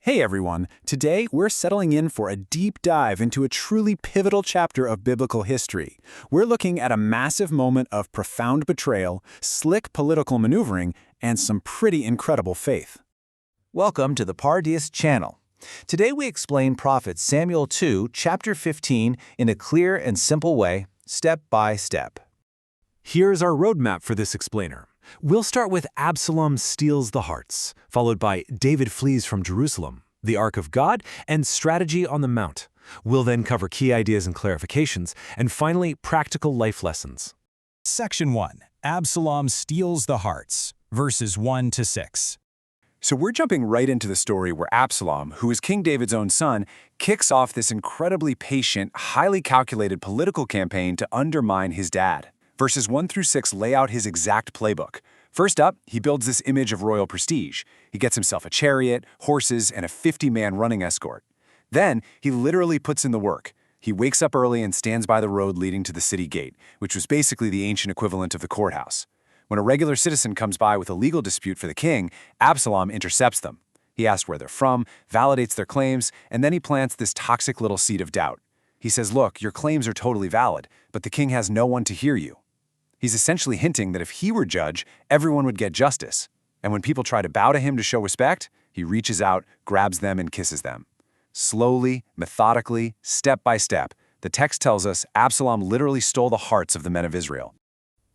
Hey everyone, today we're settling in for a deep dive into a truly pivotal chapter of biblical history. We're looking at a massive moment of profound betrayal, slick political maneuvering, and some pretty incredible faith. Welcome to the Pardeus channel. Today we explain Prophet Samuel 2, chapter 15 in a clear and simple way, step by step. Here's our roadmap for this explainer. We'll start with Absalom steals the hearts, followed by David flees from Jerusalem, the Ark of God, and strategy on the Mount. We'll then cover key ideas and clarifications, and finally, practical life lessons. Section 1. Absalom steals the hearts, verses 1 to 6. So we're jumping right into the story where Absalom, who is King David's own son, kicks off this incredibly patient, highly calculated political campaign to undermine his dad. Verses 1 through 6 lay out his exact playbook. First up, he builds this image of royal prestige. He gets himself a chariot, horses, and a 50-man running escort. Then, he literally puts in the work. He wakes up early and stands by the road leading to the city gate, which was basically the ancient equivalent of the courthouse. When a regular citizen comes by with a legal dispute for the king, Absalom intercepts them. He asks where they're from, validates their claims, and then he plants this toxic little seed of doubt. He says, look, your claims are totally valid, but the king has no one to hear you. He's essentially hinting that if he were judge, everyone would get justice. And when people try to bow to him to show respect, he reaches out, grabs them, and kisses them. Slowly, methodically, step by step, the text tells us Absalom literally stole the hearts of the men of Israel.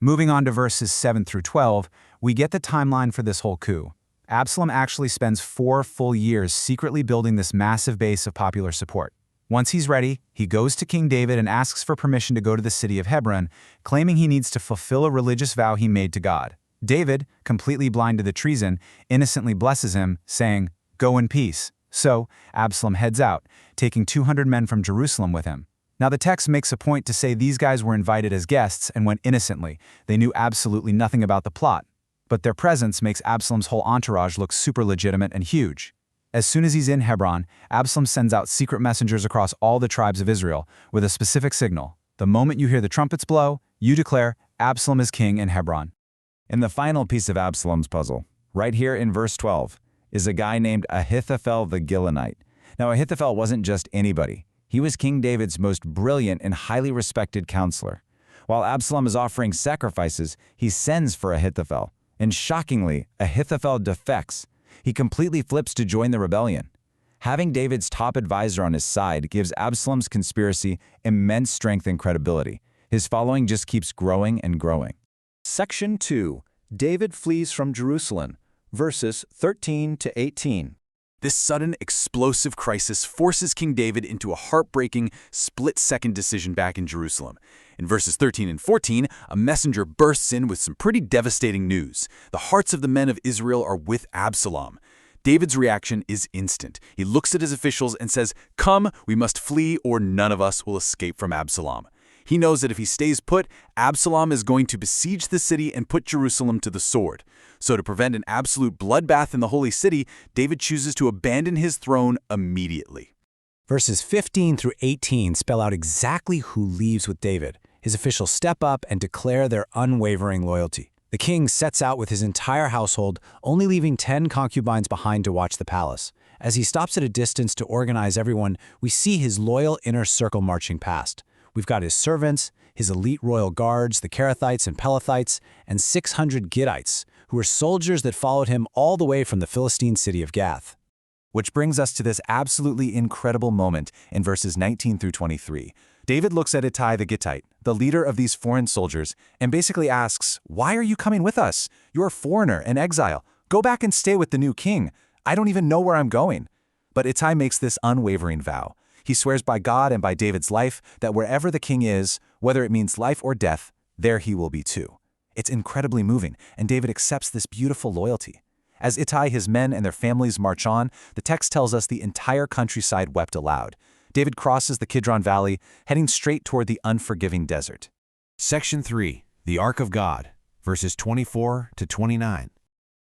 Moving on to verses 7 through 12, we get the timeline for this whole coup. Absalom actually spends 4 full years secretly building this massive base of popular support. Once he's ready, he goes to King David and asks for permission to go to the city of Hebron, claiming he needs to fulfill a religious vow he made to God. David, completely blind to the treason, innocently blesses him, saying, "Go in peace." So, Absalom heads out, taking 200 men from Jerusalem with him. Now the text makes a point to say these guys were invited as guests and went innocently. They knew absolutely nothing about the plot. But their presence makes Absalom's whole entourage look super legitimate and huge. As soon as he's in Hebron, Absalom sends out secret messengers across all the tribes of Israel with a specific signal. The moment you hear the trumpets blow, you declare Absalom is king in Hebron. And the final piece of Absalom's puzzle, right here in verse 12, is a guy named Ahithophel the Gilonite. Now Ahithophel wasn't just anybody. He was King David's most brilliant and highly respected counselor. While Absalom is offering sacrifices, he sends for Ahithophel. And shockingly, Ahithophel defects. He completely flips to join the rebellion. Having David's top advisor on his side gives Absalom's conspiracy immense strength and credibility. His following just keeps growing and growing. Section 2. David flees from Jerusalem, verses 13 to 18. This sudden, explosive crisis forces King David into a heartbreaking, split-second decision back in Jerusalem. In verses 13 and 14, a messenger bursts in with some pretty devastating news. The hearts of the men of Israel are with Absalom. David's reaction is instant. He looks at his officials and says, "Come, we must flee or none of us will escape from Absalom." He knows that if he stays put, Absalom is going to besiege the city and put Jerusalem to the sword. So to prevent an absolute bloodbath in the holy city, David chooses to abandon his throne immediately. Verses 15 through 18 spell out exactly who leaves with David. His officials step up and declare their unwavering loyalty. The king sets out with his entire household, only leaving 10 concubines behind to watch the palace. As he stops at a distance to organize everyone, we see his loyal inner circle marching past. We've got his servants, his elite royal guards, the Kerethites and Pelethites, and 600 Gittites, who were soldiers that followed him all the way from the Philistine city of Gath. Which brings us to this absolutely incredible moment in verses 19 through 23. David looks at Ittai the Gittite, the leader of these foreign soldiers, and basically asks, "Why are you coming with us? You're a foreigner, an exile. Go back and stay with the new king. I don't even know where I'm going." But Ittai makes this unwavering vow. He swears by God and by David's life that wherever the king is, whether it means life or death, there he will be too. It's incredibly moving, and David accepts this beautiful loyalty. As Ittai, his men, and their families march on, the text tells us the entire countryside wept aloud. David crosses the Kidron Valley, heading straight toward the unforgiving desert. Section 3. The Ark of God, verses 24 to 29.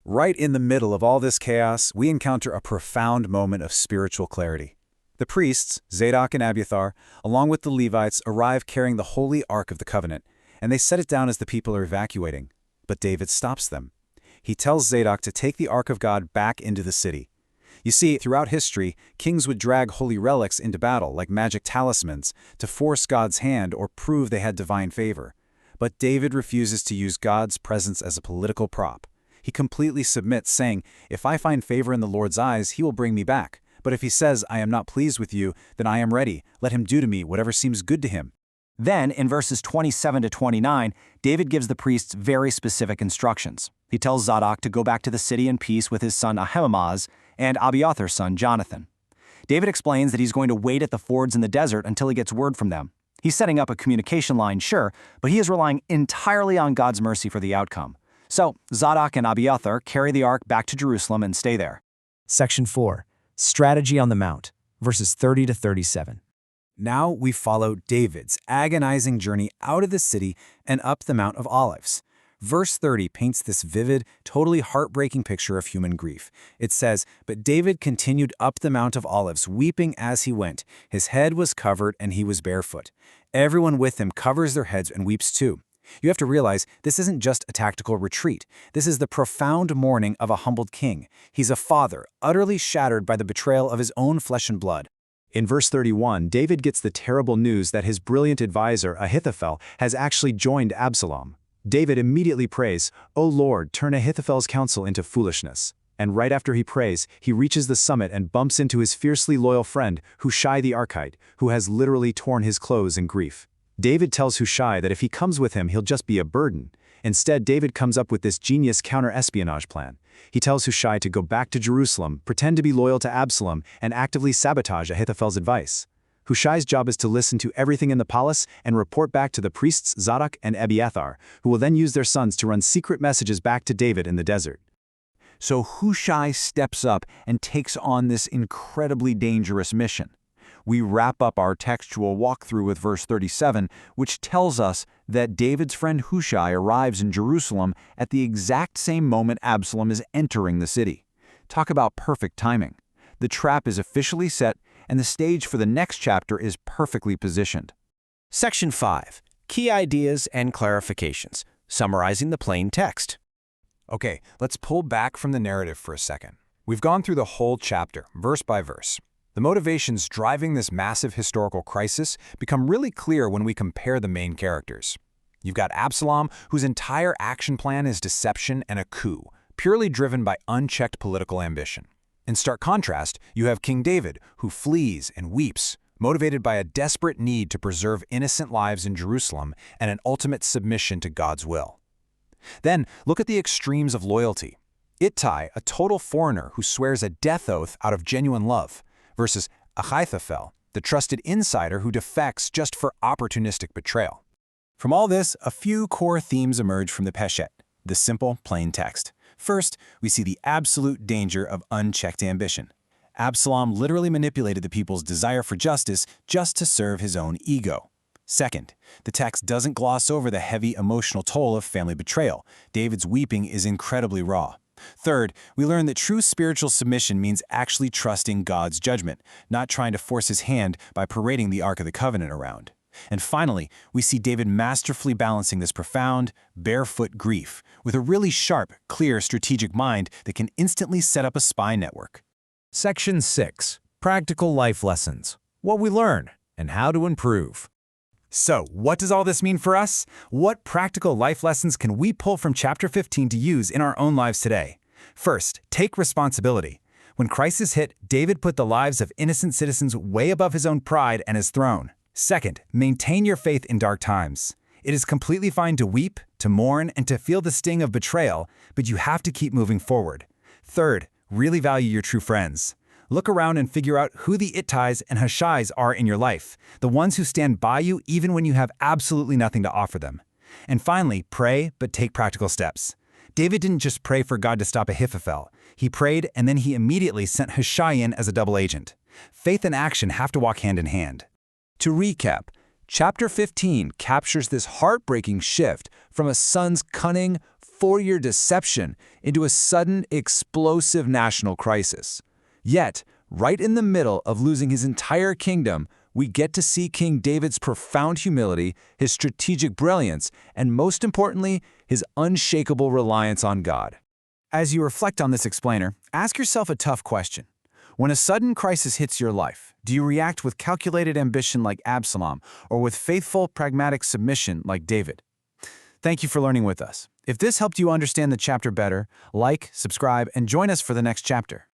Right in the middle of all this chaos, we encounter a profound moment of spiritual clarity. The priests, Zadok and Abiathar, along with the Levites, arrive carrying the holy Ark of the Covenant, and they set it down as the people are evacuating. But David stops them. He tells Zadok to take the Ark of God back into the city. You see, throughout history, kings would drag holy relics into battle like magic talismans to force God's hand or prove they had divine favor. But David refuses to use God's presence as a political prop. He completely submits, saying, "If I find favor in the Lord's eyes, he will bring me back. But if he says, 'I am not pleased with you,' then I am ready. Let him do to me whatever seems good to him." Then, in verses 27 to 29, David gives the priests very specific instructions. He tells Zadok to go back to the city in peace with his son Ahimaaz and Abiathar's son Jonathan. David explains that he's going to wait at the fords in the desert until he gets word from them. He's setting up a communication line, sure, but he is relying entirely on God's mercy for the outcome. So, Zadok and Abiathar carry the ark back to Jerusalem and stay there. Section 4. Strategy on the Mount, verses 30 to 37. Now we follow David's agonizing journey out of the city and up the Mount of Olives. Verse 30 paints this vivid, totally heartbreaking picture of human grief. It says, "But David continued up the Mount of Olives, weeping as he went. His head was covered and he was barefoot. Everyone with him covers their heads and weeps too." You have to realize this isn't just a tactical retreat. This is the profound mourning of a humbled king. He's a father, utterly shattered by the betrayal of his own flesh and blood. In verse 31, David gets the terrible news that his brilliant advisor, Ahithophel, has actually joined Absalom. David immediately prays, "O Lord, turn Ahithophel's counsel into foolishness." And right after he prays, he reaches the summit and bumps into his fiercely loyal friend, Hushai the Archite, who has literally torn his clothes in grief. David tells Hushai that if he comes with him, he'll just be a burden. Instead, David comes up with this genius counter-espionage plan. He tells Hushai to go back to Jerusalem, pretend to be loyal to Absalom, and actively sabotage Ahithophel's advice. Hushai's job is to listen to everything in the palace and report back to the priests Zadok and Abiathar, who will then use their sons to run secret messages back to David in the desert. So Hushai steps up and takes on this incredibly dangerous mission. We wrap up our textual walkthrough with verse 37, which tells us that David's friend Hushai arrives in Jerusalem at the exact same moment Absalom is entering the city. Talk about perfect timing. The trap is officially set, and the stage for the next chapter is perfectly positioned. Section 5. Key ideas and clarifications, summarizing the plain text. Okay, let's pull back from the narrative for a second. We've gone through the whole chapter, verse by verse. The motivations driving this massive historical crisis become really clear when we compare the main characters. You've got Absalom, whose entire action plan is deception and a coup, purely driven by unchecked political ambition. In stark contrast, you have King David, who flees and weeps, motivated by a desperate need to preserve innocent lives in Jerusalem and an ultimate submission to God's will. Then, look at the extremes of loyalty. Ittai, a total foreigner who swears a death oath out of genuine love, versus Ahithophel, the trusted insider who defects just for opportunistic betrayal. From all this, a few core themes emerge from the Peshet, the simple, plain text. First, we see the absolute danger of unchecked ambition. Absalom literally manipulated the people's desire for justice just to serve his own ego. Second, the text doesn't gloss over the heavy emotional toll of family betrayal. David's weeping is incredibly raw. Third, we learn that true spiritual submission means actually trusting God's judgment, not trying to force his hand by parading the Ark of the Covenant around. And finally, we see David masterfully balancing this profound, barefoot grief with a really sharp, clear, strategic mind that can instantly set up a spy network. Section 6. Practical life lessons, what we learn and how to improve. So, what does all this mean for us? What practical life lessons can we pull from chapter 15 to use in our own lives today? First, take responsibility. When crisis hit, David put the lives of innocent citizens way above his own pride and his throne. Second, maintain your faith in dark times. It is completely fine to weep, to mourn, and to feel the sting of betrayal, but you have to keep moving forward. Third, really value your true friends. Look around and figure out who the Ittais and Hushais are in your life, the ones who stand by you even when you have absolutely nothing to offer them. And finally, pray, but take practical steps. David didn't just pray for God to stop Ahithophel. He prayed, and then he immediately sent Hushai in as a double agent. Faith and action have to walk hand in hand. To recap, chapter 15 captures this heartbreaking shift from a son's cunning, 4-year deception into a sudden, explosive national crisis. Yet, right in the middle of losing his entire kingdom, we get to see King David's profound humility, his strategic brilliance, and most importantly, his unshakable reliance on God. As you reflect on this explainer, ask yourself a tough question. When a sudden crisis hits your life, do you react with calculated ambition like Absalom or with faithful, pragmatic submission like David? Thank you for learning with us. If this helped you understand the chapter better, like, subscribe, and join us for the next chapter.